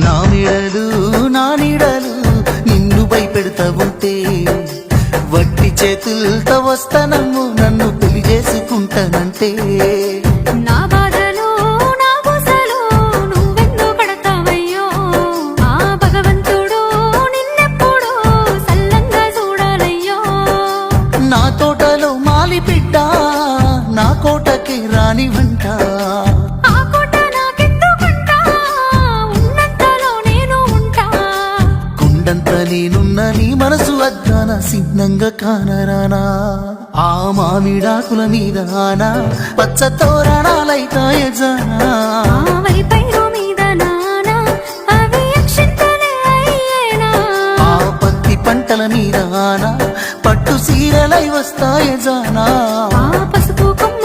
నా మెడలు నా నీడలు నిన్ను భయపెడతా ఉంటే వట్టి చేతులతో వస్తానమ్ము నన్ను పెళ్లి చేసుకుంటానంటే నా బాధలు నా బుసలు నువ్వెందుకు పడతావయ్యో ఆ భగవంతుడు నిన్నెప్పుడు సల్లంగా చూడాలయ్యో నా తోటలో మాలి బిడ్డ నా కోటకి రాని వంట ఆ కోట నాకెందుకంటా ఉన్నంతలో నేను ఉంటా కొండంత నేనున్న నీ మనసు అద్దాన సిన్నంగా కానరానా ఆ మామిడాకుల మీద ఆనా పచ్చ తోరణాలైతాయ జానా ఆ వరిపైరు మీద నానా అవి అక్షింతలే అయ్యేనా ఆ పత్తి పంటల మీద ఆనా పట్టు సీరలై వస్తాయ జానా ఆ పసుపు కొమ్మ